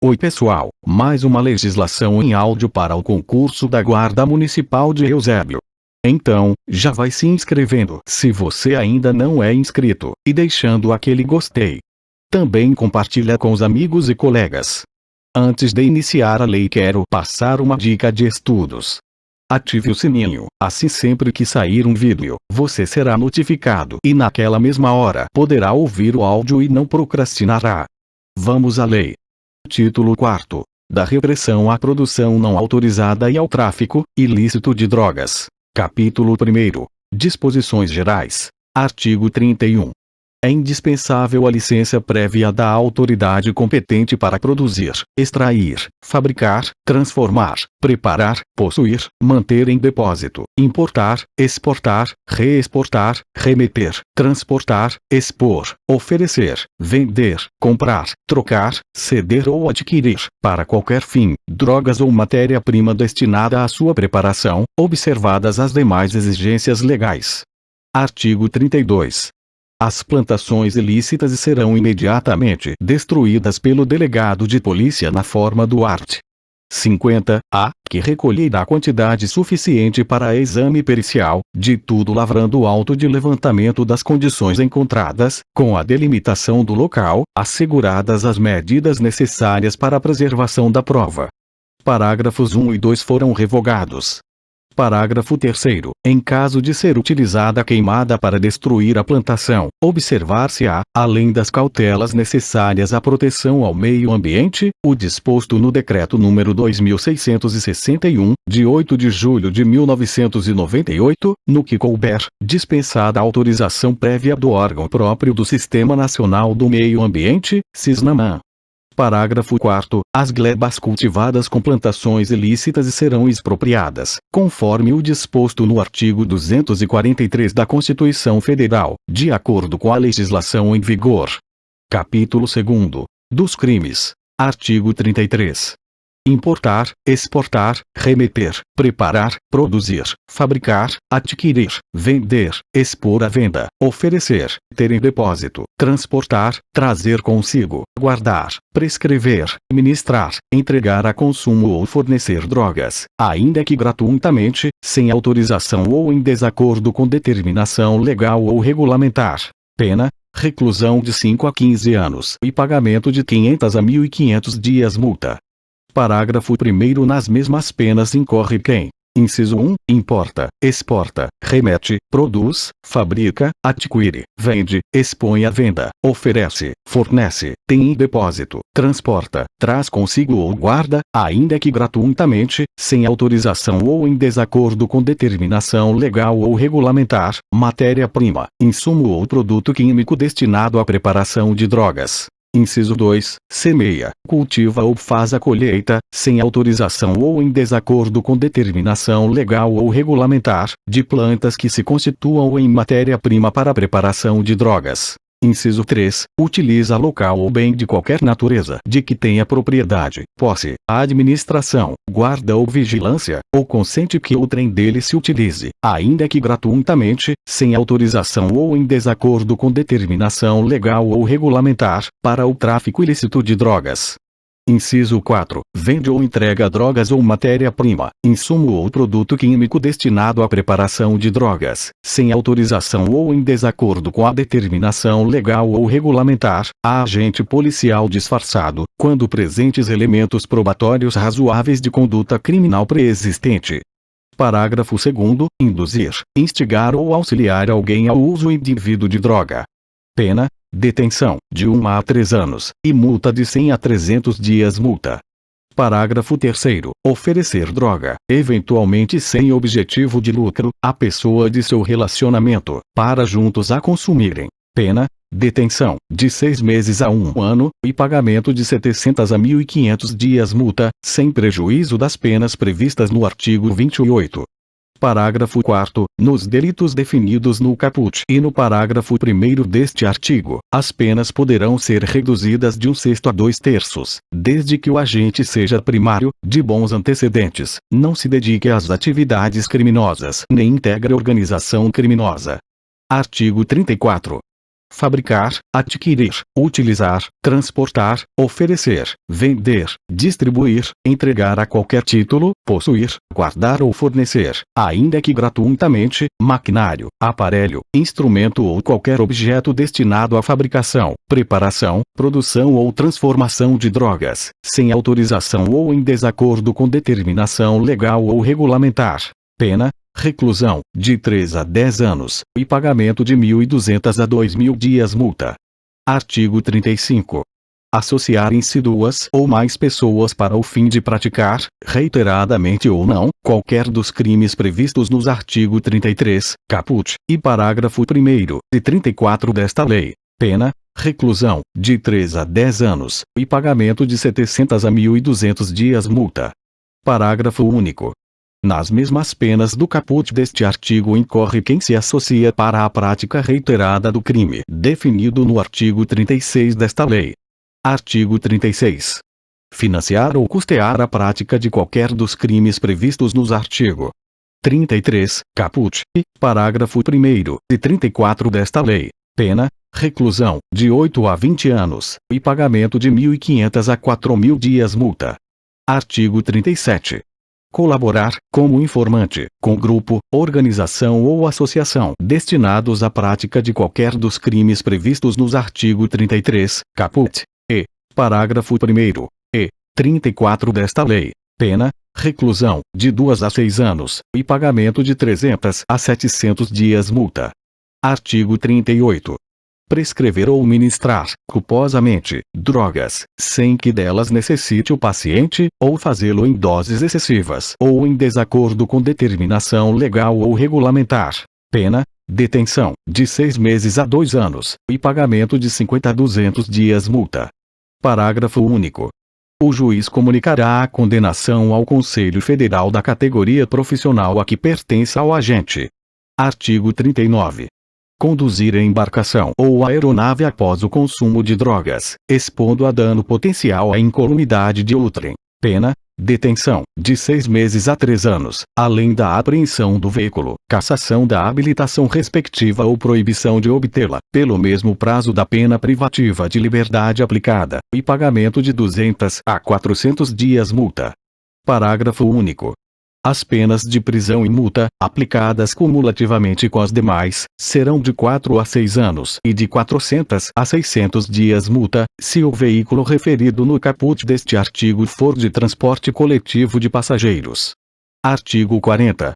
Oi pessoal, mais uma legislação em áudio para o concurso da Guarda Municipal de Eusébio. Então, já vai se inscrevendo se você ainda não é inscrito, e deixando aquele gostei. Também compartilha com os amigos e colegas. Antes de iniciar a lei, quero passar uma dica de estudos. Ative o sininho, assim sempre que sair um vídeo, você será notificado e naquela mesma hora poderá ouvir o áudio e não procrastinará. Vamos à lei. Título 4. Da repressão à produção não autorizada e ao tráfico ilícito de drogas. Capítulo 1. Disposições gerais. Artigo 31. É indispensável a licença prévia da autoridade competente para produzir, extrair, fabricar, transformar, preparar, possuir, manter em depósito, importar, exportar, reexportar, remeter, transportar, expor, oferecer, vender, comprar, trocar, ceder ou adquirir, para qualquer fim, drogas ou matéria-prima destinada à sua preparação, observadas as demais exigências legais. Artigo 32. As plantações ilícitas serão imediatamente destruídas pelo delegado de polícia na forma do art. 50-A, que recolherá quantidade suficiente para exame pericial, de tudo lavrando auto de levantamento das condições encontradas, com a delimitação do local, asseguradas as medidas necessárias para a preservação da prova. Parágrafos 1 e 2 foram revogados. Parágrafo 3º. Em caso de ser utilizada queimada para destruir a plantação, observar-se-á, além das cautelas necessárias à proteção ao meio ambiente, o disposto no Decreto nº 2661, de 8 de julho de 1998, no que couber, dispensada a autorização prévia do órgão próprio do Sistema Nacional do Meio Ambiente, SISNAMA. Parágrafo 4º. As glebas cultivadas com plantações ilícitas serão expropriadas, conforme o disposto no artigo 243 da Constituição Federal, de acordo com a legislação em vigor. Capítulo 2. Dos crimes. Artigo 33. Importar, exportar, remeter, preparar, produzir, fabricar, adquirir, vender, expor à venda, oferecer, ter em depósito, transportar, trazer consigo, guardar, prescrever, ministrar, entregar a consumo ou fornecer drogas, ainda que gratuitamente, sem autorização ou em desacordo com determinação legal ou regulamentar. Pena: reclusão de 5 a 15 anos e pagamento de 500 a 1.500 dias multa. Parágrafo 1º. Nas mesmas penas incorre quem: inciso 1, importa, exporta, remete, produz, fabrica, adquire, vende, expõe à venda, oferece, fornece, tem em depósito, transporta, traz consigo ou guarda, ainda que gratuitamente, sem autorização ou em desacordo com determinação legal ou regulamentar, matéria-prima, insumo ou produto químico destinado à preparação de drogas. Inciso 2, semeia, cultiva ou faz a colheita, sem autorização ou em desacordo com determinação legal ou regulamentar, de plantas que se constituam em matéria-prima para a preparação de drogas. Inciso 3, utiliza local ou bem de qualquer natureza de que tenha propriedade, posse, administração, guarda ou vigilância, ou consente que outrem dele se utilize, ainda que gratuitamente, sem autorização ou em desacordo com determinação legal ou regulamentar, para o tráfico ilícito de drogas. Inciso 4. Vende ou entrega drogas ou matéria-prima, insumo ou produto químico destinado à preparação de drogas, sem autorização ou em desacordo com a determinação legal ou regulamentar, a agente policial disfarçado, quando presentes elementos probatórios razoáveis de conduta criminal preexistente. Parágrafo 2º. Induzir, instigar ou auxiliar alguém ao uso indevido de droga. Pena: detenção, de 1 a 3 anos, e multa de 100 a 300 dias multa. Parágrafo 3º. Oferecer droga, eventualmente sem objetivo de lucro, à pessoa de seu relacionamento, para juntos a consumirem. Pena: detenção, de 6 meses a 1 ano, e pagamento de 700 a 1.500 dias multa, sem prejuízo das penas previstas no artigo 28. Parágrafo 4º. Nos delitos definidos no caput e no parágrafo 1º deste artigo, as penas poderão ser reduzidas de 1/6 a 2/3, desde que o agente seja primário, de bons antecedentes, não se dedique às atividades criminosas nem integre organização criminosa. Artigo 34. fabricar, adquirir, utilizar, transportar, oferecer, vender, distribuir, entregar a qualquer título, possuir, guardar ou fornecer, ainda que gratuitamente, maquinário, aparelho, instrumento ou qualquer objeto destinado à fabricação, preparação, produção ou transformação de drogas, sem autorização ou em desacordo com determinação legal ou regulamentar. Pena: reclusão, de 3 a 10 anos, e pagamento de 1.200 a 2.000 dias multa. Artigo 35. Associarem-se duas ou mais pessoas para o fim de praticar, reiteradamente ou não, qualquer dos crimes previstos nos artigo 33, caput, e parágrafo 1º e 34 desta lei. Pena: reclusão, de 3 a 10 anos, e pagamento de 700 a 1.200 dias multa. Parágrafo único. Nas mesmas penas do caput deste artigo incorre quem se associa para a prática reiterada do crime, definido no artigo 36 desta lei. Artigo 36. Financiar ou custear a prática de qualquer dos crimes previstos nos artigo 33, caput, e parágrafo 1º e 34 desta lei. Pena: reclusão, de 8 a 20 anos, e pagamento de 1.500 a 4.000 dias multa. Artigo 37. Colaborar, como informante, com grupo, organização ou associação destinados à prática de qualquer dos crimes previstos nos artigo 33, caput, e parágrafo 1º e 34 desta lei. Pena: reclusão, de 2 a 6 anos, e pagamento de 300 a 700 dias multa. Artigo 38. Prescrever ou ministrar, culposamente, drogas, sem que delas necessite o paciente, ou fazê-lo em doses excessivas ou em desacordo com determinação legal ou regulamentar. Pena: detenção, de 6 meses a 2 anos, e pagamento de 50 a 200 dias multa. Parágrafo único. O juiz comunicará a condenação ao Conselho Federal da categoria profissional a que pertença o agente. Artigo 39. Conduzir a embarcação ou aeronave após o consumo de drogas, expondo a dano potencial à incolumidade de outrem. Pena: detenção, de 6 meses a 3 anos, além da apreensão do veículo, cassação da habilitação respectiva ou proibição de obtê-la, pelo mesmo prazo da pena privativa de liberdade aplicada, e pagamento de 200 a 400 dias multa. Parágrafo único. As penas de prisão e multa, aplicadas cumulativamente com as demais, serão de 4 a 6 anos e de 400 a 600 dias multa, se o veículo referido no caput deste artigo for de transporte coletivo de passageiros. Artigo 40.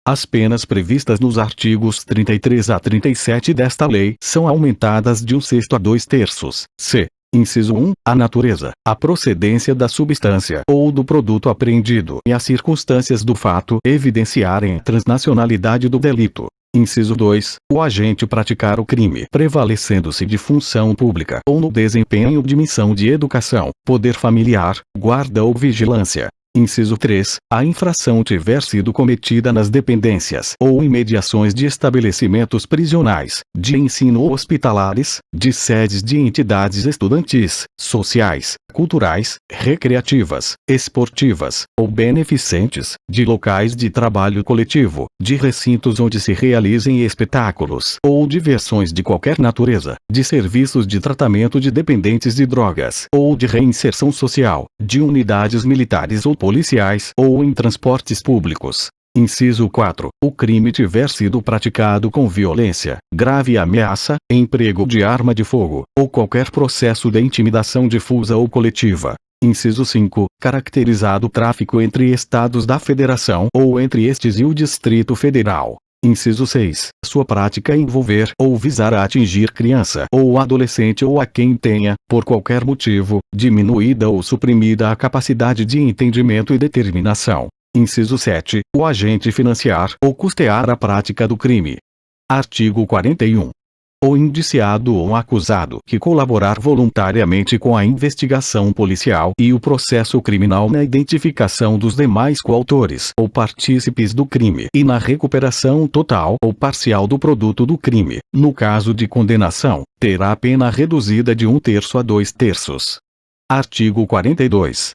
As penas previstas nos artigos 33 a 37 desta lei são aumentadas de 1/6 a 2/3. C. Inciso 1. A natureza, a procedência da substância ou do produto apreendido e as circunstâncias do fato evidenciarem a transnacionalidade do delito. Inciso 2. O agente praticar o crime prevalecendo-se de função pública ou no desempenho de missão de educação, poder familiar, guarda ou vigilância. Inciso 3. A infração tiver sido cometida nas dependências ou imediações de estabelecimentos prisionais, de ensino ou hospitalares, de sedes de entidades estudantis, sociais, culturais, recreativas, esportivas, ou beneficentes, de locais de trabalho coletivo, de recintos onde se realizem espetáculos ou diversões de qualquer natureza, de serviços de tratamento de dependentes de drogas ou de reinserção social, de unidades militares ou policiais ou em transportes públicos. Inciso 4. O crime tiver sido praticado com violência, grave ameaça, emprego de arma de fogo, ou qualquer processo de intimidação difusa ou coletiva. Inciso 5. Caracterizado tráfico entre estados da federação ou entre estes e o Distrito Federal. Inciso 6. Sua prática envolver ou visar a atingir criança ou adolescente ou a quem tenha, por qualquer motivo, diminuída ou suprimida a capacidade de entendimento e determinação. Inciso 7. O agente financiar ou custear a prática do crime. Artigo 41. O indiciado ou acusado que colaborar voluntariamente com a investigação policial e o processo criminal na identificação dos demais coautores ou partícipes do crime e na recuperação total ou parcial do produto do crime, no caso de condenação, terá a pena reduzida de 1/3 a 2/3. Artigo 42.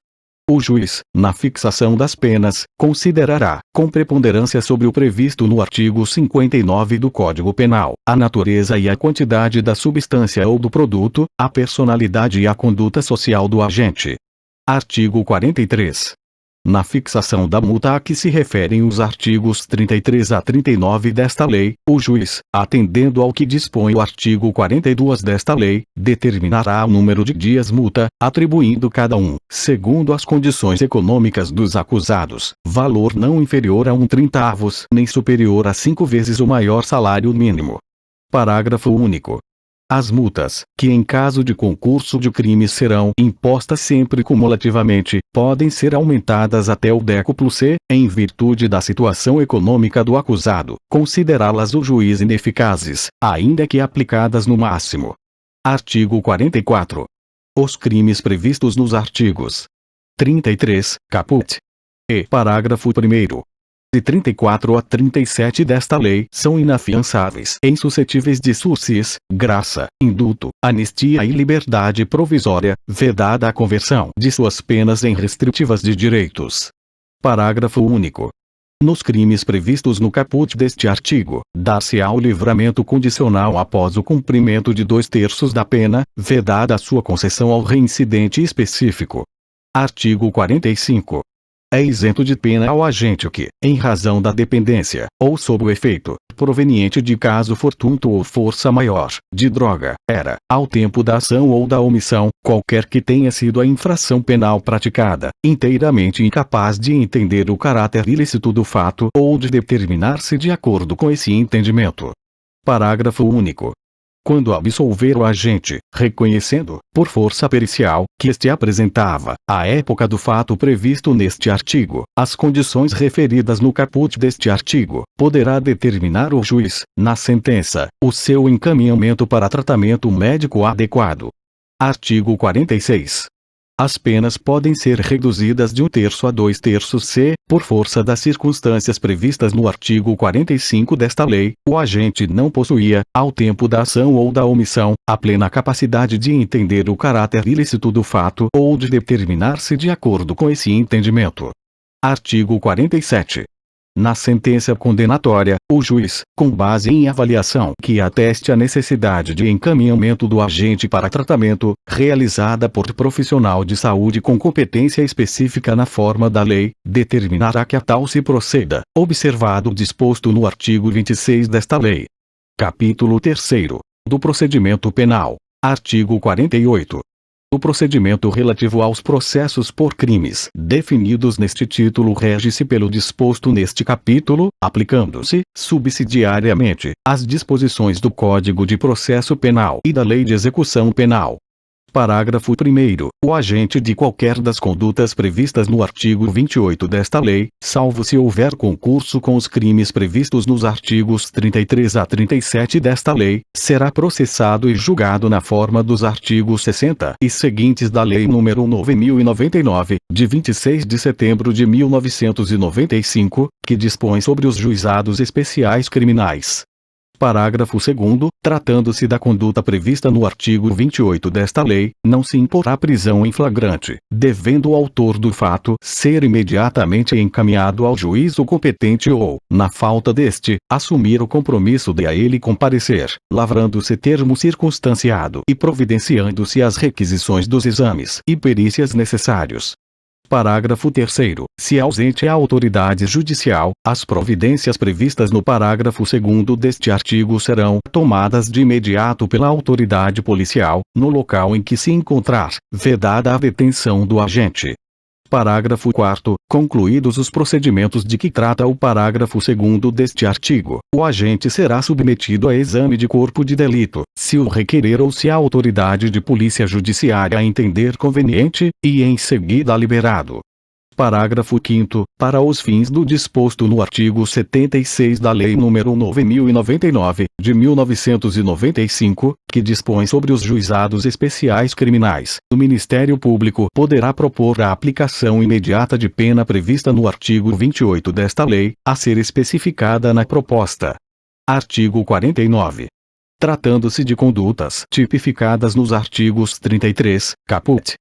o juiz, na fixação das penas, considerará, com preponderância sobre o previsto no artigo 59 do Código Penal, a natureza e a quantidade da substância ou do produto, a personalidade e a conduta social do agente. Artigo 43. Na fixação da multa a que se referem os artigos 33 a 39 desta lei, o juiz, atendendo ao que dispõe o artigo 42 desta lei, determinará o número de dias multa, atribuindo cada um, segundo as condições econômicas dos acusados, valor não inferior a 1/30 nem superior a 5 vezes o maior salário mínimo. Parágrafo único. As multas, que em caso de concurso de crime serão impostas sempre cumulativamente, podem ser aumentadas até o décuplo C, em virtude da situação econômica do acusado, considerá-las o juiz ineficazes, ainda que aplicadas no máximo. Artigo 44. Os crimes previstos nos artigos 33, caput, e parágrafo 1º, de 34 a 37 desta lei são inafiançáveis e insuscetíveis de sursis, graça, indulto, anistia e liberdade provisória, vedada a conversão de suas penas em restritivas de direitos. Parágrafo único. Nos crimes previstos no caput deste artigo, dar-se-á o livramento condicional após o cumprimento de 2/3 da pena, vedada a sua concessão ao reincidente específico. Artigo 45. É isento de pena ao agente que, em razão da dependência, ou sob o efeito, proveniente de caso fortuito ou força maior, de droga, era, ao tempo da ação ou da omissão, qualquer que tenha sido a infração penal praticada, inteiramente incapaz de entender o caráter ilícito do fato ou de determinar-se de acordo com esse entendimento. Parágrafo único. Quando absolver o agente, reconhecendo, por força pericial, que este apresentava, à época do fato previsto neste artigo, as condições referidas no caput deste artigo, poderá determinar o juiz, na sentença, o seu encaminhamento para tratamento médico adequado. Artigo 46. As penas podem ser reduzidas de 1/3 a 2/3 C, por força das circunstâncias previstas no artigo 45 desta lei, o agente não possuía, ao tempo da ação ou da omissão, a plena capacidade de entender o caráter ilícito do fato ou de determinar-se de acordo com esse entendimento. Artigo 47. Na sentença condenatória, o juiz, com base em avaliação que ateste a necessidade de encaminhamento do agente para tratamento, realizada por profissional de saúde com competência específica na forma da lei, determinará que a tal se proceda, observado o disposto no artigo 26 desta lei. Capítulo 3º. Do procedimento penal. Artigo 48. O procedimento relativo aos processos por crimes definidos neste título rege-se pelo disposto neste capítulo, aplicando-se, subsidiariamente, às disposições do Código de Processo Penal e da Lei de Execução Penal. Parágrafo 1º. O agente de qualquer das condutas previstas no artigo 28 desta lei, salvo se houver concurso com os crimes previstos nos artigos 33 a 37 desta lei, será processado e julgado na forma dos artigos 60 e seguintes da Lei nº 9.099, de 26 de setembro de 1995, que dispõe sobre os juizados especiais criminais. Parágrafo 2º. Tratando-se da conduta prevista no artigo 28 desta lei, não se imporá prisão em flagrante, devendo o autor do fato ser imediatamente encaminhado ao juízo competente ou, na falta deste, assumir o compromisso de a ele comparecer, lavrando-se termo circunstanciado e providenciando-se as requisições dos exames e perícias necessários. Parágrafo 3º. Se ausente a autoridade judicial, as providências previstas no parágrafo 2º deste artigo serão tomadas de imediato pela autoridade policial, no local em que se encontrar, vedada a detenção do agente. Parágrafo 4º. Concluídos os procedimentos de que trata o parágrafo 2º deste artigo, o agente será submetido a exame de corpo de delito, se o requerer ou se a autoridade de polícia judiciária entender conveniente, e em seguida liberado. Parágrafo 5º. Para os fins do disposto no artigo 76 da Lei nº 9.099, de 1995, que dispõe sobre os juizados especiais criminais, o Ministério Público poderá propor a aplicação imediata de pena prevista no artigo 28 desta lei, a ser especificada na proposta. Artigo 49. Tratando-se de condutas tipificadas nos artigos 33, caput,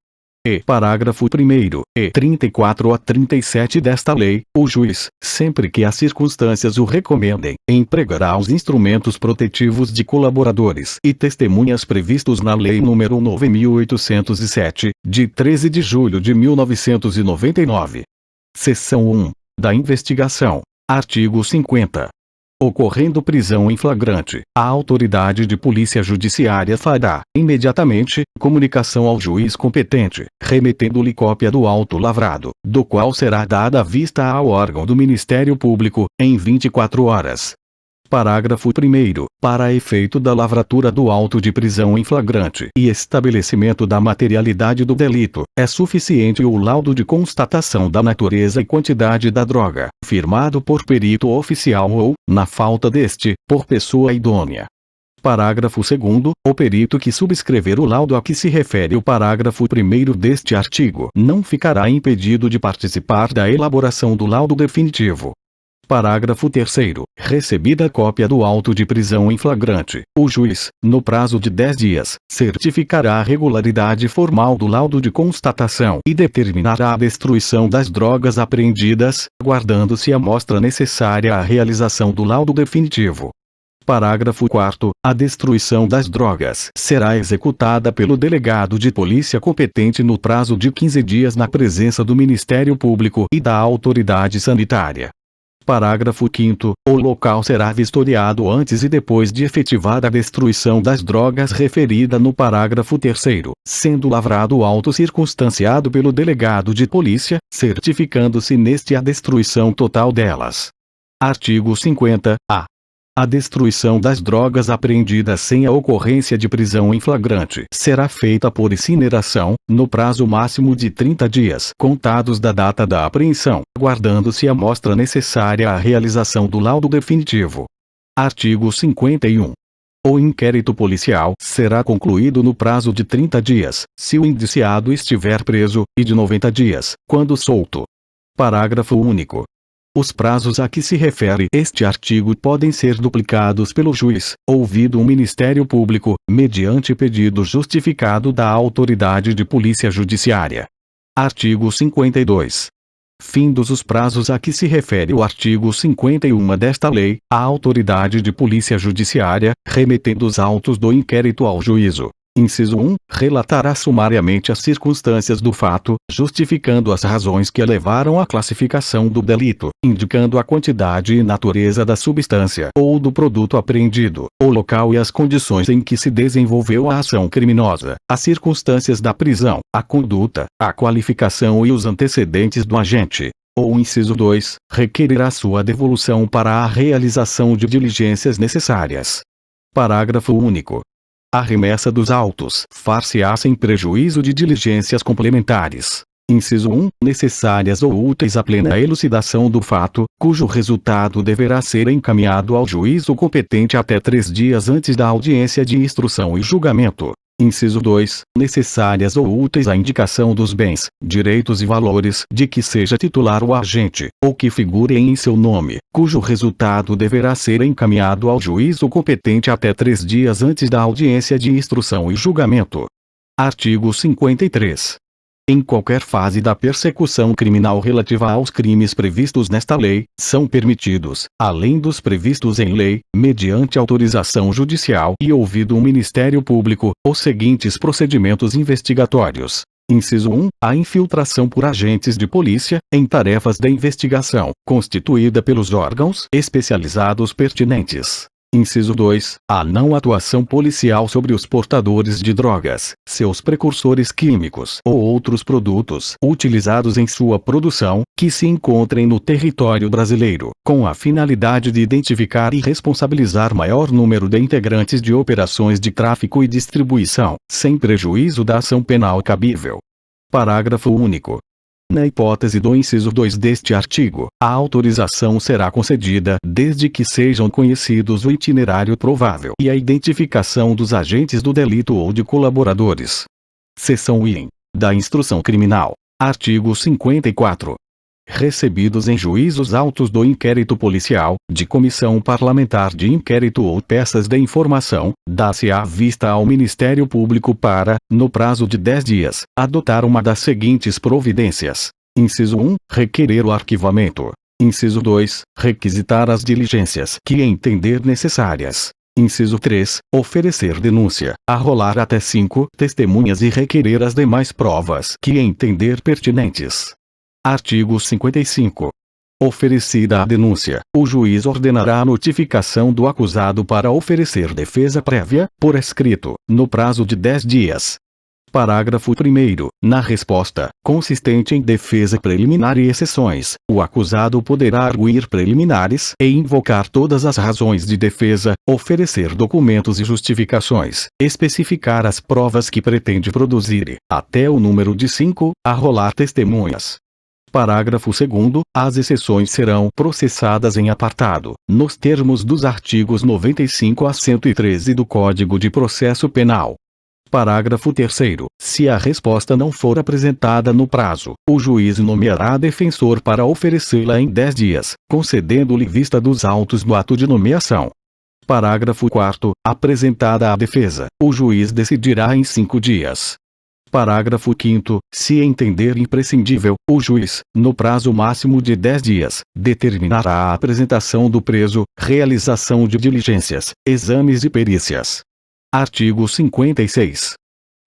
e parágrafo 1º, e 34 a 37 desta lei, o juiz, sempre que as circunstâncias o recomendem, empregará os instrumentos protetivos de colaboradores e testemunhas previstos na Lei nº 9.807, de 13 de julho de 1999. Seção 1. Da investigação. Artigo 50. Ocorrendo prisão em flagrante, a autoridade de polícia judiciária fará, imediatamente, comunicação ao juiz competente, remetendo-lhe cópia do auto lavrado, do qual será dada vista ao órgão do Ministério Público, em 24 horas. Parágrafo 1º. Para efeito da lavratura do auto de prisão em flagrante e estabelecimento da materialidade do delito, é suficiente o laudo de constatação da natureza e quantidade da droga, firmado por perito oficial ou, na falta deste, por pessoa idônea. Parágrafo 2º. O perito que subscrever o laudo a que se refere o parágrafo 1º deste artigo não ficará impedido de participar da elaboração do laudo definitivo. Parágrafo 3º. Recebida a cópia do auto de prisão em flagrante, o juiz, no prazo de 10 dias, certificará a regularidade formal do laudo de constatação e determinará a destruição das drogas apreendidas, guardando-se a amostra necessária à realização do laudo definitivo. Parágrafo 4º. A destruição das drogas será executada pelo delegado de polícia competente no prazo de 15 dias na presença do Ministério Público e da autoridade sanitária. Parágrafo 5º. O local será vistoriado antes e depois de efetivada a destruição das drogas referida no parágrafo 3º, sendo lavrado o auto circunstanciado pelo delegado de polícia, certificando-se neste a destruição total delas. Artigo 50-A. A destruição das drogas apreendidas sem a ocorrência de prisão em flagrante será feita por incineração, no prazo máximo de 30 dias contados da data da apreensão, guardando-se a amostra necessária à realização do laudo definitivo. Artigo 51. O inquérito policial será concluído no prazo de 30 dias, se o indiciado estiver preso, e de 90 dias, quando solto. Parágrafo único. Os prazos a que se refere este artigo podem ser duplicados pelo juiz, ouvido o Ministério Público, mediante pedido justificado da autoridade de polícia judiciária. Artigo 52. Findos os prazos a que se refere o artigo 51 desta lei, a autoridade de polícia judiciária, remetendo os autos do inquérito ao juízo. Inciso 1. Relatará sumariamente as circunstâncias do fato, justificando as razões que a levaram à classificação do delito, indicando a quantidade e natureza da substância ou do produto apreendido, o local e as condições em que se desenvolveu a ação criminosa, as circunstâncias da prisão, a conduta, a qualificação e os antecedentes do agente. Ou inciso 2. Requererá sua devolução para a realização de diligências necessárias. Parágrafo único. A remessa dos autos far-se-á sem prejuízo de diligências complementares. Inciso 1. Necessárias ou úteis à plena elucidação do fato, cujo resultado deverá ser encaminhado ao juízo competente até 3 dias antes da audiência de instrução e julgamento. Inciso 2. Necessárias ou úteis à indicação dos bens, direitos e valores de que seja titular o agente, ou que figurem em seu nome, cujo resultado deverá ser encaminhado ao juízo competente até 3 dias antes da audiência de instrução e julgamento. Artigo 53. Em qualquer fase da persecução criminal relativa aos crimes previstos nesta lei, são permitidos, além dos previstos em lei, mediante autorização judicial e ouvido o Ministério Público, os seguintes procedimentos investigatórios. Inciso 1. A infiltração por agentes de polícia, em tarefas de investigação, constituída pelos órgãos especializados pertinentes. Inciso 2. A não atuação policial sobre os portadores de drogas, seus precursores químicos ou outros produtos utilizados em sua produção, que se encontrem no território brasileiro, com a finalidade de identificar e responsabilizar maior número de integrantes de operações de tráfico e distribuição, sem prejuízo da ação penal cabível. Parágrafo único. Na hipótese do inciso 2 deste artigo, a autorização será concedida desde que sejam conhecidos o itinerário provável e a identificação dos agentes do delito ou de colaboradores. Seção I. Da Instrução Criminal. Artigo 54. recebidos em juízos autos do inquérito policial, de comissão parlamentar de inquérito ou peças de informação, dá-se-á vista ao Ministério Público para, no prazo de 10 dias, adotar uma das seguintes providências. Inciso 1. Requerer o arquivamento. Inciso 2. Requisitar as diligências que entender necessárias. Inciso 3. Oferecer denúncia, arrolar até 5 testemunhas e requerer as demais provas que entender pertinentes. Artigo 55. Oferecida a denúncia, o juiz ordenará a notificação do acusado para oferecer defesa prévia, por escrito, no prazo de 10 dias. Parágrafo 1º. Na resposta, consistente em defesa preliminar e exceções, o acusado poderá arguir preliminares e invocar todas as razões de defesa, oferecer documentos e justificações, especificar as provas que pretende produzir e, até o número de 5, arrolar testemunhas. Parágrafo 2º. As exceções serão processadas em apartado, nos termos dos artigos 95 a 113 do Código de Processo Penal. Parágrafo 3º. Se a resposta não for apresentada no prazo, o juiz nomeará defensor para oferecê-la em 10 dias, concedendo-lhe vista dos autos do ato de nomeação. Parágrafo 4º. Apresentada a defesa, o juiz decidirá em 5 dias. Parágrafo 5º. Se entender imprescindível, o juiz, no prazo máximo de 10 dias, determinará a apresentação do preso, realização de diligências, exames e perícias. Artigo 56.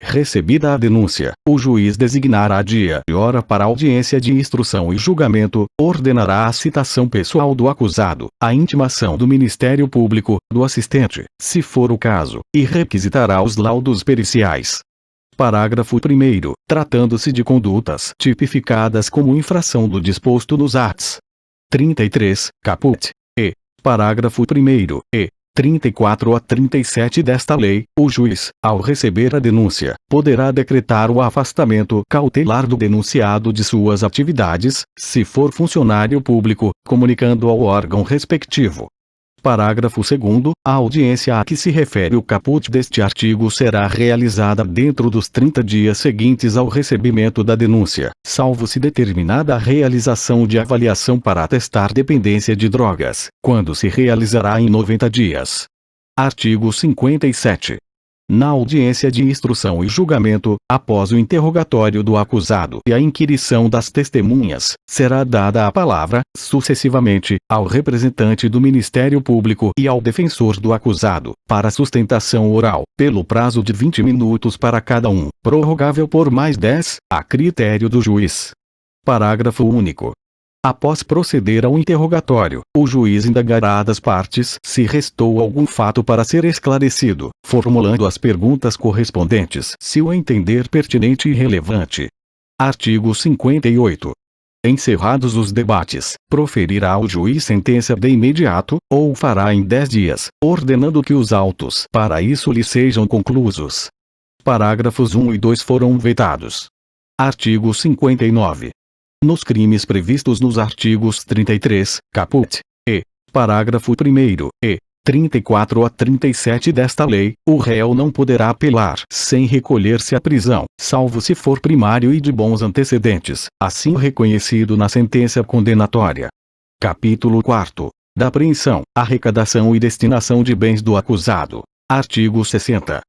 Recebida a denúncia, o juiz designará dia e hora para audiência de instrução e julgamento, ordenará a citação pessoal do acusado, a intimação do Ministério Público, do assistente, se for o caso, e requisitará os laudos periciais. Parágrafo 1º. Tratando-se de condutas tipificadas como infração do disposto nos arts. 33, caput. E. Parágrafo 1º. E. 34 a 37 desta lei, o juiz, ao receber a denúncia, poderá decretar o afastamento cautelar do denunciado de suas atividades, se for funcionário público, comunicando ao órgão respectivo. Parágrafo 2º. A audiência a que se refere o caput deste artigo será realizada dentro dos 30 dias seguintes ao recebimento da denúncia, salvo se determinada a realização de avaliação para atestar dependência de drogas, quando se realizará em 90 dias. Artigo 57. Na audiência de instrução e julgamento, após o interrogatório do acusado e a inquirição das testemunhas, será dada a palavra, sucessivamente, ao representante do Ministério Público e ao defensor do acusado, para sustentação oral, pelo prazo de 20 minutos para cada um, prorrogável por mais 10, a critério do juiz. Parágrafo único. Após proceder ao interrogatório, o juiz indagará das partes se restou algum fato para ser esclarecido, formulando as perguntas correspondentes, se o entender pertinente e relevante. Artigo 58. Encerrados os debates, proferirá o juiz sentença de imediato, ou o fará em 10 dias, ordenando que os autos para isso lhe sejam conclusos. Parágrafos 1 e 2 foram vetados. Artigo 59. Nos crimes previstos nos artigos 33, caput. E. Parágrafo 1º, e. 34 a 37 desta lei, o réu não poderá apelar sem recolher-se à prisão, salvo se for primário e de bons antecedentes, assim reconhecido na sentença condenatória. Capítulo 4. Da apreensão, arrecadação e destinação de bens do acusado. Artigo 60.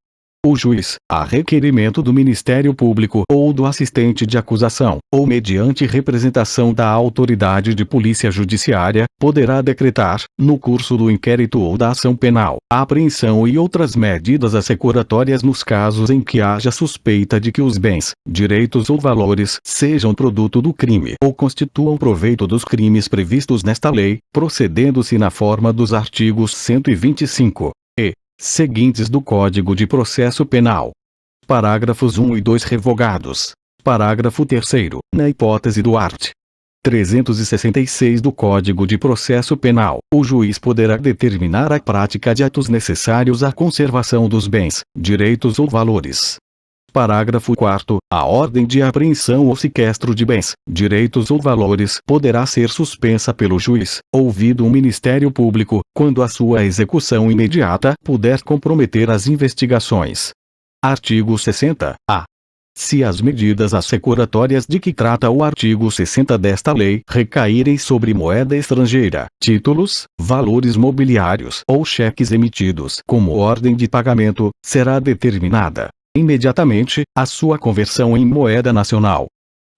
O juiz, a requerimento do Ministério Público ou do assistente de acusação, ou mediante representação da autoridade de polícia judiciária, poderá decretar, no curso do inquérito ou da ação penal, a apreensão e outras medidas assecuratórias nos casos em que haja suspeita de que os bens, direitos ou valores sejam produto do crime ou constituam proveito dos crimes previstos nesta lei, procedendo-se na forma dos artigos 125 e seguintes do Código de Processo Penal. Parágrafos 1 e 2 revogados. Parágrafo 3º. Na hipótese do art. 366 do Código de Processo Penal, o juiz poderá determinar a prática de atos necessários à conservação dos bens, direitos ou valores. Parágrafo 4º. A ordem de apreensão ou sequestro de bens, direitos ou valores poderá ser suspensa pelo juiz, ouvido o Ministério Público, quando a sua execução imediata puder comprometer as investigações. Artigo 60. A. Se as medidas assecuratórias de que trata o artigo 60 desta lei recaírem sobre moeda estrangeira, títulos, valores mobiliários ou cheques emitidos como ordem de pagamento, será determinada imediatamente a sua conversão em moeda nacional.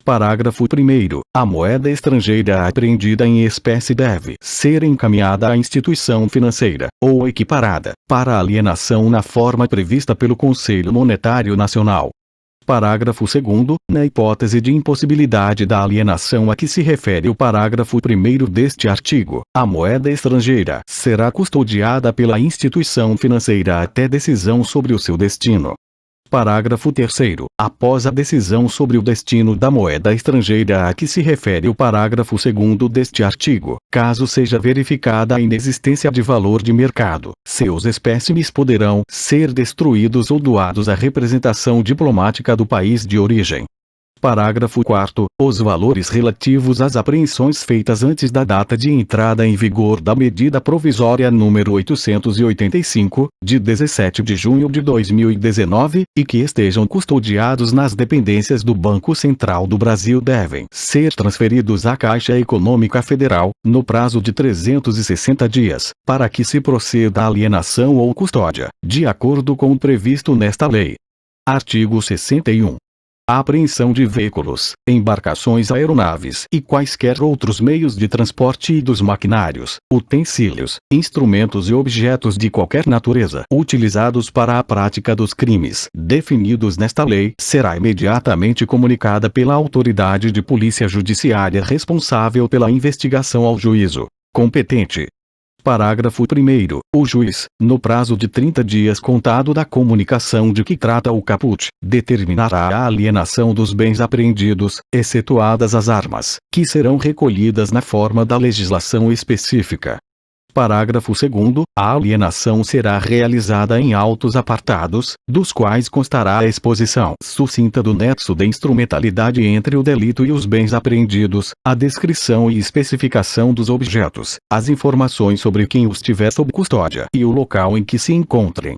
Parágrafo 1º. A moeda estrangeira apreendida em espécie deve ser encaminhada à instituição financeira, ou equiparada, para alienação na forma prevista pelo Conselho Monetário Nacional. Parágrafo 2º. Na hipótese de impossibilidade da alienação a que se refere o parágrafo 1º deste artigo, a moeda estrangeira será custodiada pela instituição financeira até decisão sobre o seu destino. Parágrafo 3º. Após a decisão sobre o destino da moeda estrangeira a que se refere o parágrafo 2º deste artigo, caso seja verificada a inexistência de valor de mercado, seus espécimes poderão ser destruídos ou doados à representação diplomática do país de origem. Parágrafo 4º. Os valores relativos às apreensões feitas antes da data de entrada em vigor da medida provisória número 885, de 17 de junho de 2019, e que estejam custodiados nas dependências do Banco Central do Brasil devem ser transferidos à Caixa Econômica Federal, no prazo de 360 dias, para que se proceda à alienação ou custódia, de acordo com o previsto nesta lei. Artigo 61. A apreensão de veículos, embarcações, aeronaves e quaisquer outros meios de transporte e dos maquinários, utensílios, instrumentos e objetos de qualquer natureza utilizados para a prática dos crimes definidos nesta lei será imediatamente comunicada pela autoridade de polícia judiciária responsável pela investigação ao juízo competente. Parágrafo 1º. O juiz, no prazo de 30 dias contado da comunicação de que trata o caput, determinará a alienação dos bens apreendidos, excetuadas as armas, que serão recolhidas na forma da legislação específica. Parágrafo 2º. A alienação será realizada em autos apartados, dos quais constará a exposição sucinta do nexo de instrumentalidade entre o delito e os bens apreendidos, a descrição e especificação dos objetos, as informações sobre quem os tiver sob custódia e o local em que se encontrem.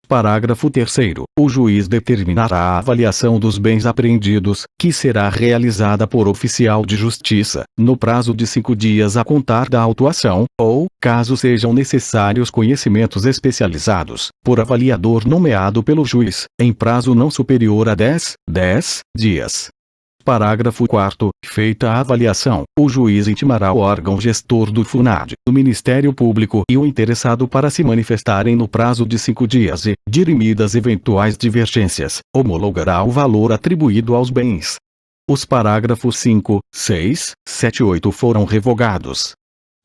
Parágrafo 3º. O juiz determinará a avaliação dos bens apreendidos, que será realizada por oficial de justiça, no prazo de 5 dias a contar da autuação, ou, caso sejam necessários conhecimentos especializados, por avaliador nomeado pelo juiz, em prazo não superior a 10 dias. Parágrafo 4º. Feita a avaliação, o juiz intimará o órgão gestor do FUNAD, o Ministério Público e o interessado para se manifestarem no prazo de 5 dias e, dirimidas eventuais divergências, homologará o valor atribuído aos bens. Os parágrafos 5, 6, 7 e 8 foram revogados.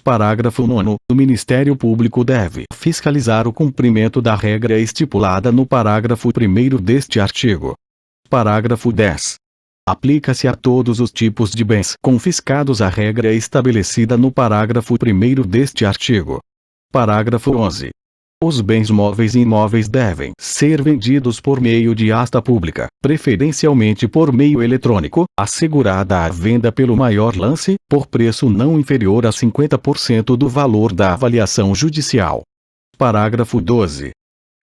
Parágrafo 9º. O Ministério Público deve fiscalizar o cumprimento da regra estipulada no parágrafo 1º deste artigo. Parágrafo 10. Aplica-se a todos os tipos de bens confiscados a regra estabelecida no parágrafo 1º deste artigo. Parágrafo 11. Os bens móveis e imóveis devem ser vendidos por meio de asta pública, preferencialmente por meio eletrônico, assegurada a venda pelo maior lance, por preço não inferior a 50% do valor da avaliação judicial. Parágrafo 12.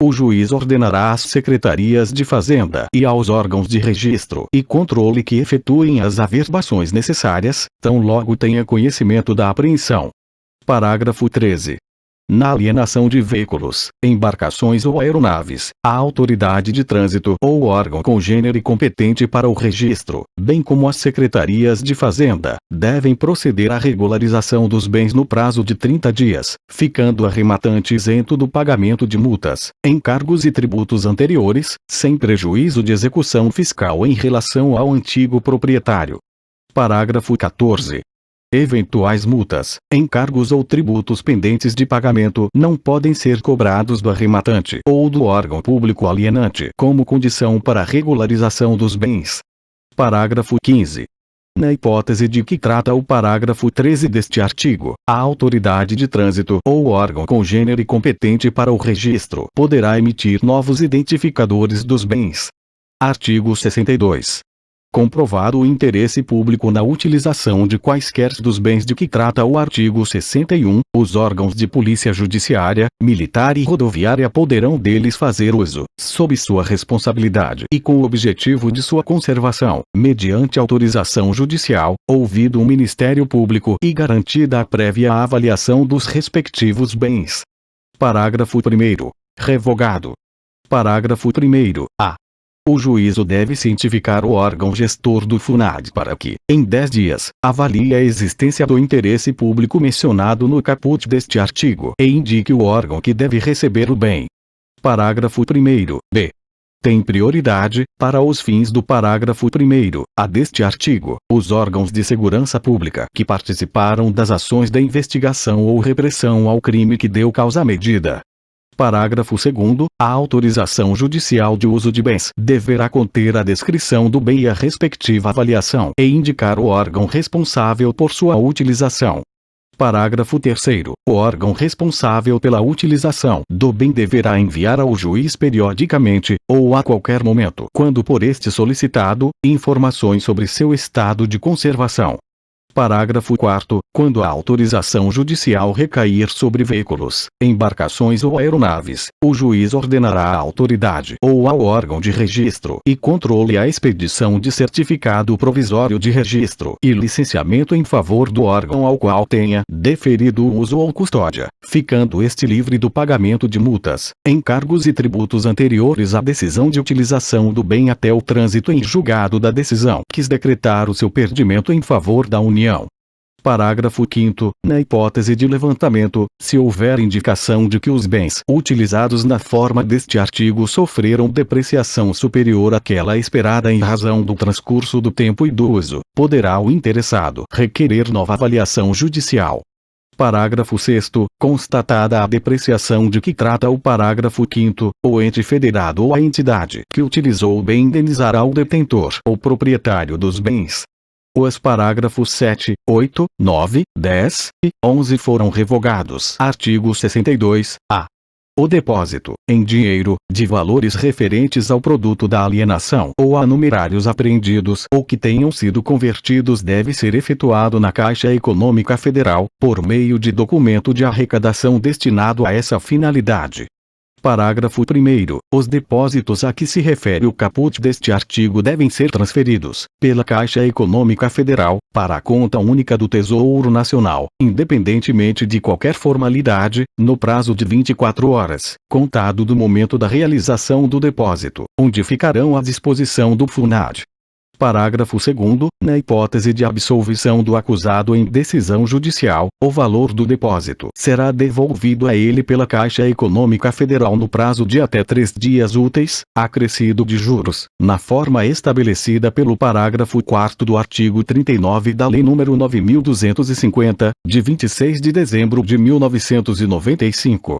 O juiz ordenará às secretarias de Fazenda e aos órgãos de registro e controle que efetuem as averbações necessárias, tão logo tenha conhecimento da apreensão. Parágrafo 13. Na alienação de veículos, embarcações ou aeronaves, a autoridade de trânsito ou órgão congênere competente para o registro, bem como as secretarias de Fazenda, devem proceder à regularização dos bens no prazo de 30 dias, ficando o arrematante isento do pagamento de multas, encargos e tributos anteriores, sem prejuízo de execução fiscal em relação ao antigo proprietário. Parágrafo 14. Eventuais multas, encargos ou tributos pendentes de pagamento não podem ser cobrados do arrematante ou do órgão público alienante como condição para a regularização dos bens. Parágrafo 15. Na hipótese de que trata o parágrafo 13 deste artigo, a autoridade de trânsito ou órgão congênere competente para o registro poderá emitir novos identificadores dos bens. Artigo 62. comprovado o interesse público na utilização de quaisquer dos bens de que trata o artigo 61, os órgãos de polícia judiciária, militar e rodoviária poderão deles fazer uso, sob sua responsabilidade e com o objetivo de sua conservação, mediante autorização judicial, ouvido o Ministério Público e garantida a prévia avaliação dos respectivos bens. Parágrafo 1º. Revogado. Parágrafo 1º. A. O juízo deve cientificar o órgão gestor do FUNAD para que, em 10 dias, avalie a existência do interesse público mencionado no caput deste artigo e indique o órgão que deve receber o bem. Parágrafo 1º. B. Tem prioridade, para os fins do parágrafo 1º, a deste artigo, os órgãos de segurança pública que participaram das ações de investigação ou repressão ao crime que deu causa à medida. Parágrafo 2º. A autorização judicial de uso de bens deverá conter a descrição do bem e a respectiva avaliação e indicar o órgão responsável por sua utilização. Parágrafo 3º. O órgão responsável pela utilização do bem deverá enviar ao juiz periodicamente, ou a qualquer momento, quando por este solicitado, informações sobre seu estado de conservação. Parágrafo 4º. Quando a autorização judicial recair sobre veículos, embarcações ou aeronaves, o juiz ordenará à autoridade ou ao órgão de registro e controle a expedição de certificado provisório de registro e licenciamento em favor do órgão ao qual tenha deferido o uso ou custódia, ficando este livre do pagamento de multas, encargos e tributos anteriores à decisão de utilização do bem até o trânsito em julgado da decisão quis decretar o seu perdimento em favor da União. Parágrafo 5º. Na hipótese de levantamento, se houver indicação de que os bens utilizados na forma deste artigo sofreram depreciação superior àquela esperada em razão do transcurso do tempo e do uso, poderá o interessado requerer nova avaliação judicial. Parágrafo 6º. Constatada a depreciação de que trata o parágrafo 5º, o ente federado ou a entidade que utilizou o bem indenizará o detentor ou proprietário dos bens. Os parágrafos 7, 8, 9, 10 e 11 foram revogados. Artigo 62. A. O depósito, em dinheiro, de valores referentes ao produto da alienação ou a numerários apreendidos ou que tenham sido convertidos deve ser efetuado na Caixa Econômica Federal, por meio de documento de arrecadação destinado a essa finalidade. Parágrafo 1º. Os depósitos a que se refere o caput deste artigo devem ser transferidos, pela Caixa Econômica Federal, para a conta única do Tesouro Nacional, independentemente de qualquer formalidade, no prazo de 24 horas, contado do momento da realização do depósito, onde ficarão à disposição do FUNAD. Parágrafo 2º. Na hipótese de absolvição do acusado em decisão judicial, o valor do depósito será devolvido a ele pela Caixa Econômica Federal no prazo de até 3 dias úteis, acrescido de juros, na forma estabelecida pelo parágrafo 4º do artigo 39 da Lei nº 9.250, de 26 de dezembro de 1995.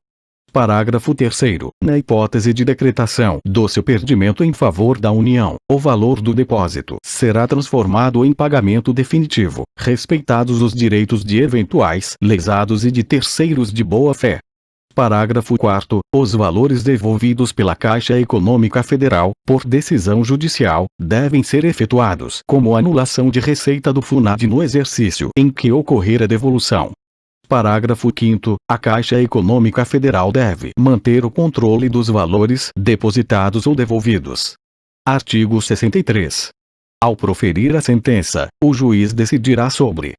Parágrafo 3º. Na hipótese de decretação do seu perdimento em favor da União, o valor do depósito será transformado em pagamento definitivo, respeitados os direitos de eventuais lesados e de terceiros de boa-fé. Parágrafo 4º. Os valores devolvidos pela Caixa Econômica Federal, por decisão judicial, devem ser efetuados como anulação de receita do FUNAD no exercício em que ocorrer a devolução. Parágrafo 5º. A Caixa Econômica Federal deve manter o controle dos valores depositados ou devolvidos. Artigo 63. Ao proferir a sentença, o juiz decidirá sobre: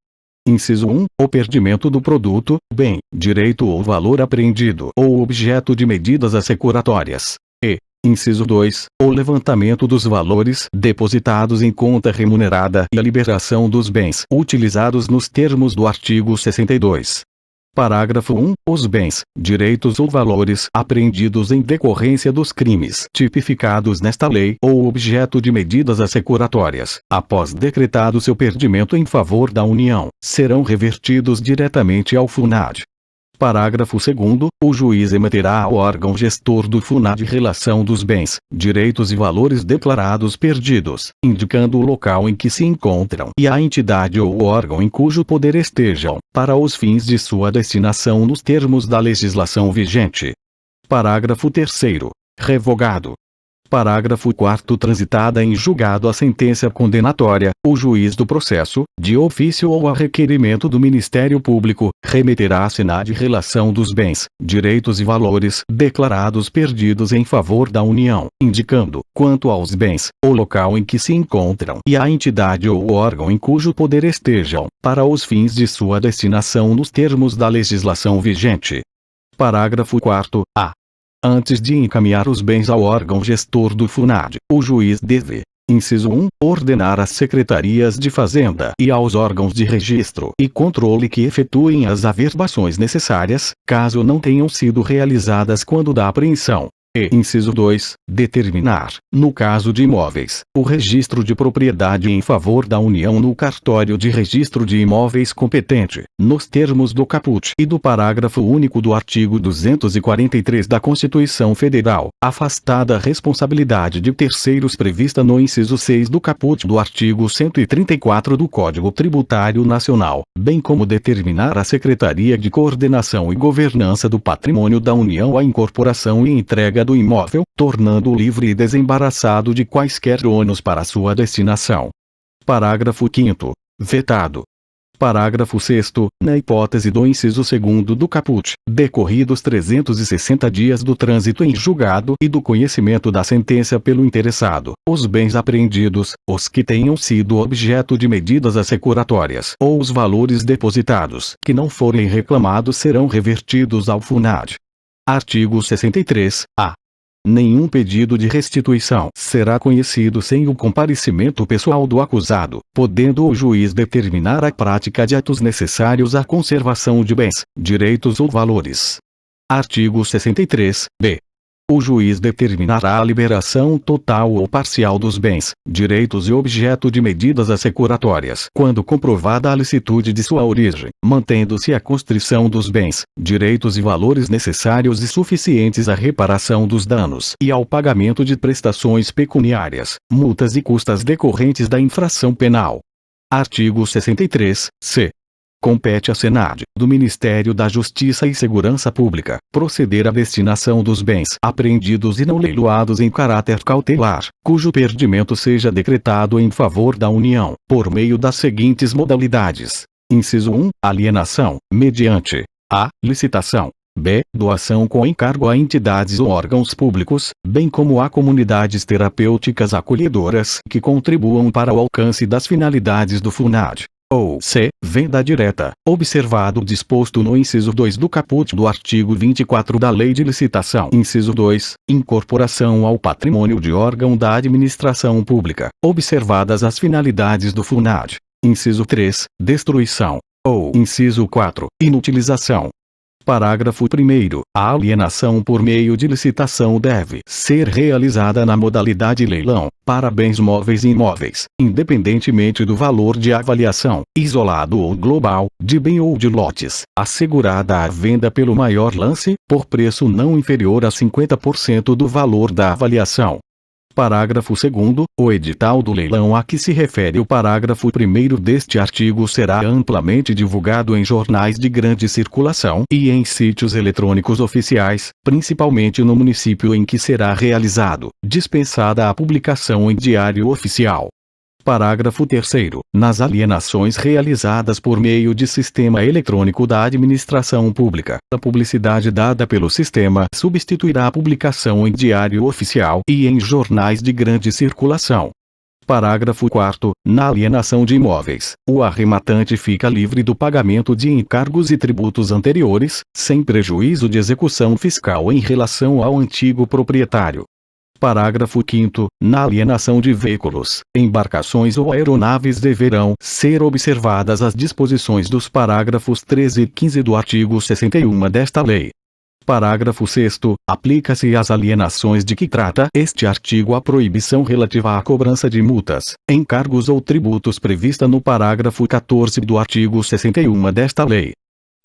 inciso 1. O perdimento do produto, bem, direito ou valor apreendido ou objeto de medidas assecuratórias. E, inciso 2. O levantamento dos valores depositados em conta remunerada e a liberação dos bens utilizados nos termos do artigo 62. Parágrafo 1. Os bens, direitos ou valores apreendidos em decorrência dos crimes tipificados nesta lei ou objeto de medidas assecuratórias, após decretado seu perdimento em favor da União, serão revertidos diretamente ao FUNAD. Parágrafo 2º. O juiz emeterá ao órgão gestor do FUNAD relação dos bens, direitos e valores declarados perdidos, indicando o local em que se encontram e a entidade ou o órgão em cujo poder estejam, para os fins de sua destinação nos termos da legislação vigente. Parágrafo 3º. Revogado. Parágrafo 4º. Transitada em julgado a sentença condenatória, o juiz do processo, de ofício ou a requerimento do Ministério Público, remeterá à Senad relação dos bens, direitos e valores declarados perdidos em favor da União, indicando, quanto aos bens, o local em que se encontram e a entidade ou órgão em cujo poder estejam, para os fins de sua destinação nos termos da legislação vigente. Parágrafo 4º. Antes de encaminhar os bens ao órgão gestor do FUNAD, o juiz deve: inciso 1, ordenar às secretarias de Fazenda e aos órgãos de registro e controle que efetuem as averbações necessárias, caso não tenham sido realizadas quando da apreensão. E, inciso 2, determinar, no caso de imóveis, o registro de propriedade em favor da União no cartório de registro de imóveis competente, nos termos do caput e do parágrafo único do artigo 243 da Constituição Federal, afastada a responsabilidade de terceiros prevista no inciso 6 do caput do artigo 134 do Código Tributário Nacional, bem como determinar à Secretaria de Coordenação e Governança do Patrimônio da União a incorporação e entrega do imóvel, tornando-o livre e desembaraçado de quaisquer ônus para sua destinação. Parágrafo 5º. Vetado. Parágrafo 6º. Na hipótese do inciso 2º do caput, decorridos 360 dias do trânsito em julgado e do conhecimento da sentença pelo interessado, os bens apreendidos, os que tenham sido objeto de medidas assecuratórias ou os valores depositados que não forem reclamados serão revertidos ao FUNAD. Artigo 63-A. Nenhum pedido de restituição será conhecido sem o comparecimento pessoal do acusado, podendo o juiz determinar a prática de atos necessários à conservação de bens, direitos ou valores. Artigo 63-B. O juiz determinará a liberação total ou parcial dos bens, direitos e objeto de medidas assecuratórias quando comprovada a licitude de sua origem, mantendo-se a constrição dos bens, direitos e valores necessários e suficientes à reparação dos danos e ao pagamento de prestações pecuniárias, multas e custas decorrentes da infração penal. Artigo 63-C. Compete à Senad, do Ministério da Justiça e Segurança Pública, proceder à destinação dos bens apreendidos e não leiloados em caráter cautelar, cujo perdimento seja decretado em favor da União, por meio das seguintes modalidades. Inciso 1, alienação, mediante a. licitação. B. Doação com encargo a entidades ou órgãos públicos, bem como a comunidades terapêuticas acolhedoras que contribuam para o alcance das finalidades do FUNAD. Ou C. Venda direta, observado o disposto no inciso 2 do caput do artigo 24 da Lei de Licitação. Inciso 2. Incorporação ao patrimônio de órgão da administração pública, observadas as finalidades do FUNAD. Inciso 3. Destruição. Ou inciso 4. Inutilização. Parágrafo 1º. A alienação por meio de licitação deve ser realizada na modalidade leilão, para bens móveis e imóveis, independentemente do valor de avaliação, isolado ou global, de bem ou de lotes, assegurada a venda pelo maior lance, por preço não inferior a 50% do valor da avaliação. Parágrafo 2º. O edital do leilão a que se refere o parágrafo 1º deste artigo será amplamente divulgado em jornais de grande circulação e em sítios eletrônicos oficiais, principalmente no município em que será realizado, dispensada a publicação em Diário Oficial. Parágrafo 3º. Nas alienações realizadas por meio de sistema eletrônico da administração pública, a publicidade dada pelo sistema substituirá a publicação em Diário Oficial e em jornais de grande circulação. Parágrafo 4º. Na alienação de imóveis, o arrematante fica livre do pagamento de encargos e tributos anteriores, sem prejuízo de execução fiscal em relação ao antigo proprietário. Parágrafo 5º. Na alienação de veículos, embarcações ou aeronaves deverão ser observadas as disposições dos parágrafos 13 e 15 do artigo 61 desta lei. Parágrafo 6º. Aplica-se às alienações de que trata este artigo a proibição relativa à cobrança de multas, encargos ou tributos prevista no parágrafo 14 do artigo 61 desta lei.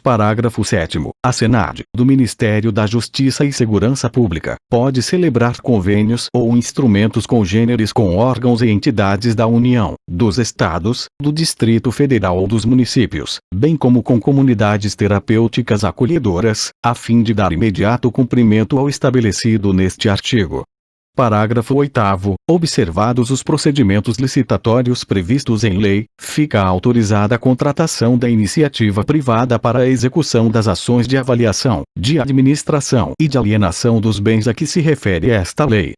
Parágrafo 7º. A Senad, do Ministério da Justiça e Segurança Pública, pode celebrar convênios ou instrumentos congêneres com órgãos e entidades da União, dos Estados, do Distrito Federal ou dos municípios, bem como com comunidades terapêuticas acolhedoras, a fim de dar imediato cumprimento ao estabelecido neste artigo. Parágrafo 8º. Observados os procedimentos licitatórios previstos em lei, fica autorizada a contratação da iniciativa privada para a execução das ações de avaliação, de administração e de alienação dos bens a que se refere esta lei.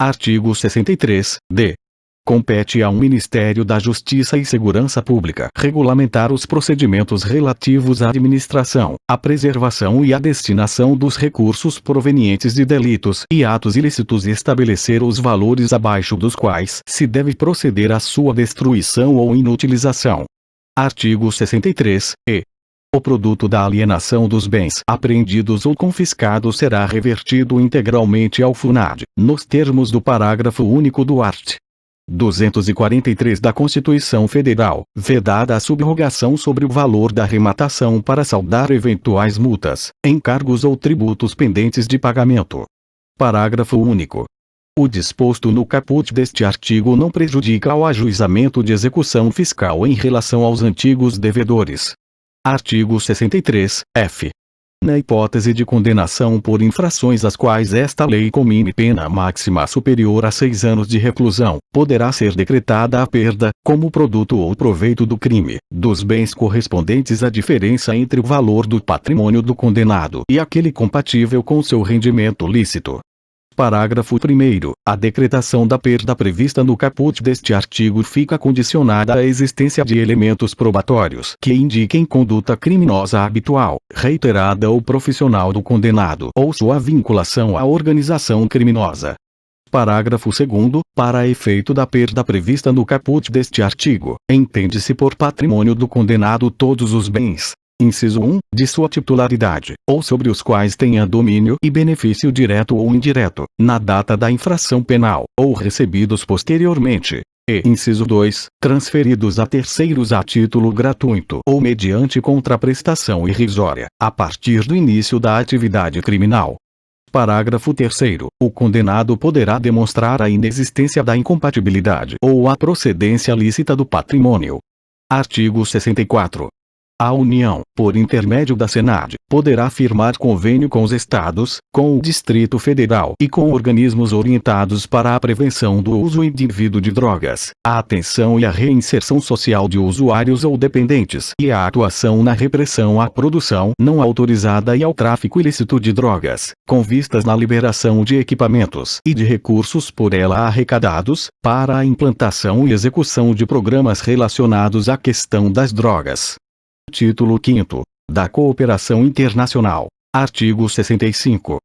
Artigo 63-d. Compete ao Ministério da Justiça e Segurança Pública regulamentar os procedimentos relativos à administração, à preservação e à destinação dos recursos provenientes de delitos e atos ilícitos e estabelecer os valores abaixo dos quais se deve proceder à sua destruição ou inutilização. Artigo 63-e. O produto da alienação dos bens apreendidos ou confiscados será revertido integralmente ao FUNAD, nos termos do parágrafo único do art. 243 da Constituição Federal, vedada a subrogação sobre o valor da arrematação para saldar eventuais multas, encargos ou tributos pendentes de pagamento. Parágrafo único. O disposto no caput deste artigo não prejudica ao ajuizamento de execução fiscal em relação aos antigos devedores. Artigo 63-f. Na hipótese de condenação por infrações às quais esta lei comine pena máxima superior a 6 anos de reclusão, poderá ser decretada a perda, como produto ou proveito do crime, dos bens correspondentes à diferença entre o valor do patrimônio do condenado e aquele compatível com seu rendimento lícito. Parágrafo 1º. A decretação da perda prevista no caput deste artigo fica condicionada à existência de elementos probatórios que indiquem conduta criminosa habitual, reiterada ou profissional do condenado ou sua vinculação à organização criminosa. Parágrafo 2º. Para efeito da perda prevista no caput deste artigo, entende-se por patrimônio do condenado todos os bens, inciso 1, de sua titularidade, ou sobre os quais tenha domínio e benefício direto ou indireto, na data da infração penal, ou recebidos posteriormente. E, inciso 2, transferidos a terceiros a título gratuito ou mediante contraprestação irrisória, a partir do início da atividade criminal. Parágrafo 3º. O condenado poderá demonstrar a inexistência da incompatibilidade ou a procedência lícita do patrimônio. Artigo 64. A União, por intermédio da Senad, poderá firmar convênio com os Estados, com o Distrito Federal e com organismos orientados para a prevenção do uso indevido de drogas, a atenção e a reinserção social de usuários ou dependentes e a atuação na repressão à produção não autorizada e ao tráfico ilícito de drogas, com vistas na liberação de equipamentos e de recursos por ela arrecadados, para a implantação e execução de programas relacionados à questão das drogas. Título 5º. Da Cooperação Internacional. Artigo 65.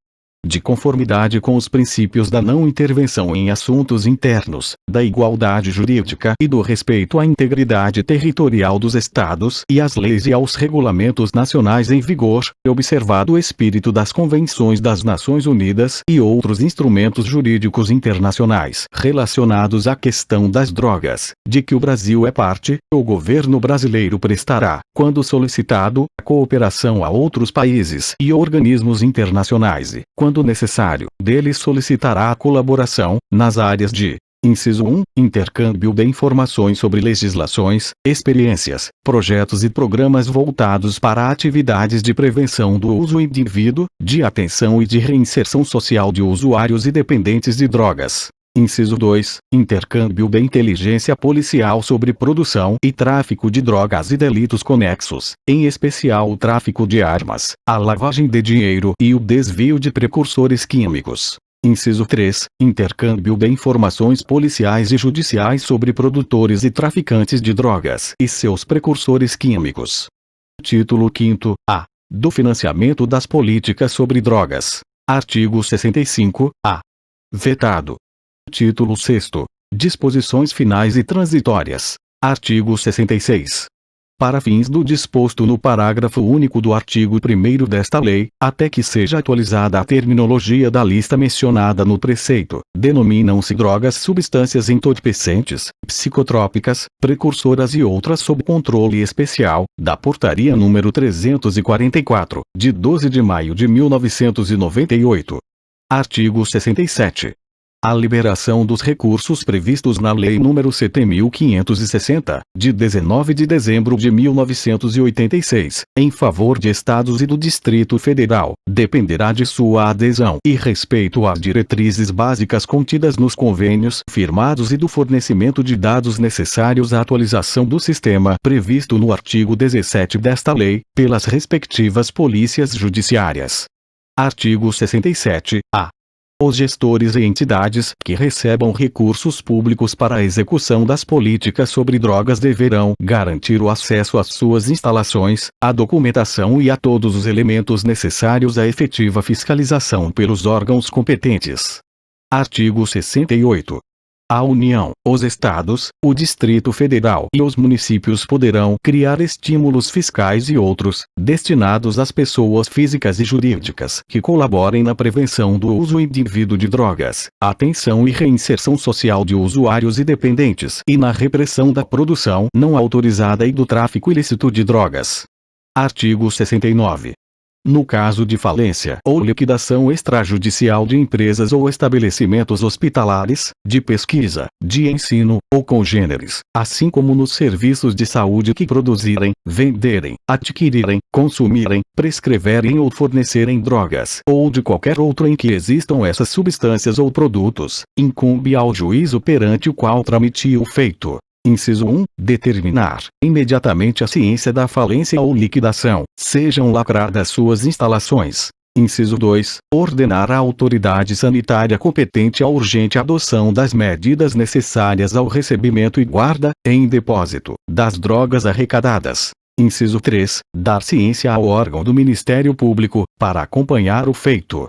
De conformidade com os princípios da não intervenção em assuntos internos, da igualdade jurídica e do respeito à integridade territorial dos Estados e às leis e aos regulamentos nacionais em vigor, observado o espírito das Convenções das Nações Unidas e outros instrumentos jurídicos internacionais relacionados à questão das drogas, de que o Brasil é parte, o governo brasileiro prestará, quando solicitado, a cooperação a outros países e organismos internacionais e, quando necessário, deles solicitará a colaboração, nas áreas de: inciso 1, intercâmbio de informações sobre legislações, experiências, projetos e programas voltados para atividades de prevenção do uso indevido, de atenção e de reinserção social de usuários e dependentes de drogas. Inciso 2, intercâmbio de inteligência policial sobre produção e tráfico de drogas e delitos conexos, em especial o tráfico de armas, a lavagem de dinheiro e o desvio de precursores químicos. Inciso 3, intercâmbio de informações policiais e judiciais sobre produtores e traficantes de drogas e seus precursores químicos. Título 5º. A. Do financiamento das políticas sobre drogas. Artigo 65-A. Vetado. Título 6º. Disposições finais e transitórias. Artigo 66. Para fins do disposto no parágrafo único do artigo 1º desta lei, até que seja atualizada a terminologia da lista mencionada no preceito, denominam-se drogas substâncias entorpecentes, psicotrópicas, precursoras e outras sob controle especial, da Portaria número 344, de 12 de maio de 1998. Artigo 67. A liberação dos recursos previstos na Lei nº 7.560, de 19 de dezembro de 1986, em favor de estados e do Distrito Federal, dependerá de sua adesão e respeito às diretrizes básicas contidas nos convênios firmados e do fornecimento de dados necessários à atualização do sistema previsto no artigo 17 desta lei, pelas respectivas polícias judiciárias. Artigo 67-A. Os gestores e entidades que recebam recursos públicos para a execução das políticas sobre drogas deverão garantir o acesso às suas instalações, à documentação e a todos os elementos necessários à efetiva fiscalização pelos órgãos competentes. Artigo 68. A União, os Estados, o Distrito Federal e os municípios poderão criar estímulos fiscais e outros, destinados às pessoas físicas e jurídicas que colaborem na prevenção do uso indevido de drogas, atenção e reinserção social de usuários e dependentes e na repressão da produção não autorizada e do tráfico ilícito de drogas. Artigo 69. No caso de falência ou liquidação extrajudicial de empresas ou estabelecimentos hospitalares, de pesquisa, de ensino, ou congêneres, assim como nos serviços de saúde que produzirem, venderem, adquirirem, consumirem, prescreverem ou fornecerem drogas, ou de qualquer outro em que existam essas substâncias ou produtos, incumbe ao juízo perante o qual tramitiu o feito. Inciso 1. Determinar, imediatamente a ciência da falência ou liquidação, sejam lacradas suas instalações. Inciso 2. Ordenar à autoridade sanitária competente a urgente adoção das medidas necessárias ao recebimento e guarda, em depósito, das drogas arrecadadas. Inciso 3. Dar ciência ao órgão do Ministério Público, para acompanhar o feito.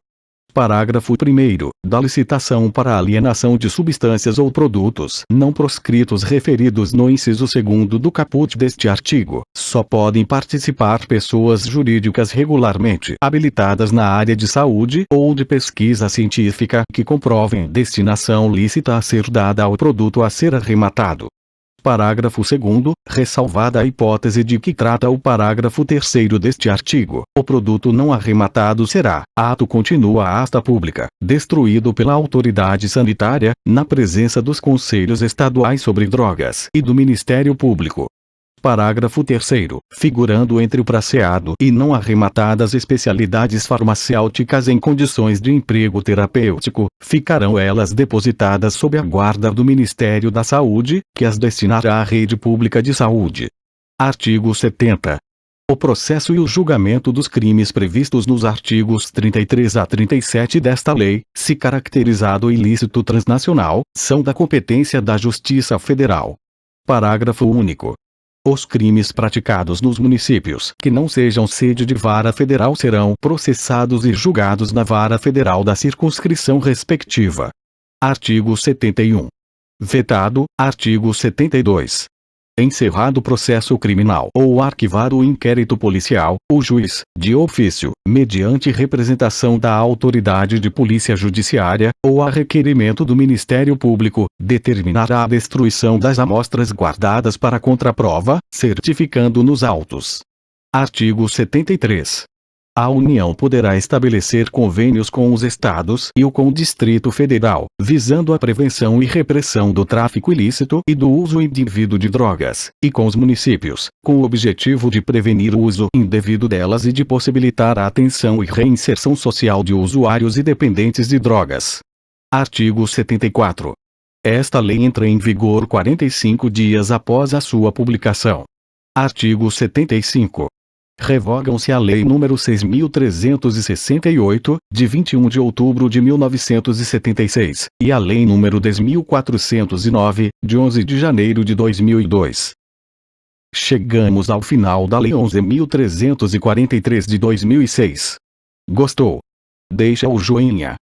Parágrafo 1º. Da licitação para alienação de substâncias ou produtos não proscritos referidos no inciso 2º do caput deste artigo, só podem participar pessoas jurídicas regularmente habilitadas na área de saúde ou de pesquisa científica que comprovem destinação lícita a ser dada ao produto a ser arrematado. Parágrafo 2º, ressalvada a hipótese de que trata o parágrafo 3º deste artigo, o produto não arrematado será, ato contínuo à asta pública, destruído pela autoridade sanitária, na presença dos Conselhos Estaduais sobre Drogas e do Ministério Público. Parágrafo 3º, figurando entre o praceado e não arrematadas especialidades farmacêuticas em condições de emprego terapêutico, ficarão elas depositadas sob a guarda do Ministério da Saúde, que as destinará à rede pública de saúde. Artigo 70. O processo e o julgamento dos crimes previstos nos artigos 33 a 37 desta lei, se caracterizado ilícito transnacional, são da competência da Justiça Federal. Parágrafo único. Os crimes praticados nos municípios que não sejam sede de vara federal serão processados e julgados na vara federal da circunscrição respectiva. Artigo 71. Vetado, artigo 72. Encerrado o processo criminal ou arquivado o inquérito policial, o juiz, de ofício, mediante representação da autoridade de polícia judiciária, ou a requerimento do Ministério Público, determinará a destruição das amostras guardadas para contraprova, certificando nos autos. Artigo 73. A União poderá estabelecer convênios com os Estados e com o Distrito Federal, visando a prevenção e repressão do tráfico ilícito e do uso indevido de drogas, e com os municípios, com o objetivo de prevenir o uso indevido delas e de possibilitar a atenção e reinserção social de usuários e dependentes de drogas. Artigo 74. Esta lei entra em vigor 45 dias após a sua publicação. Artigo 75. Revogam-se a Lei nº 6.368, de 21 de outubro de 1976, e a Lei nº 10.409, de 11 de janeiro de 2002. Chegamos ao final da Lei 11.343 de 2006. Gostou? Deixa o joinha.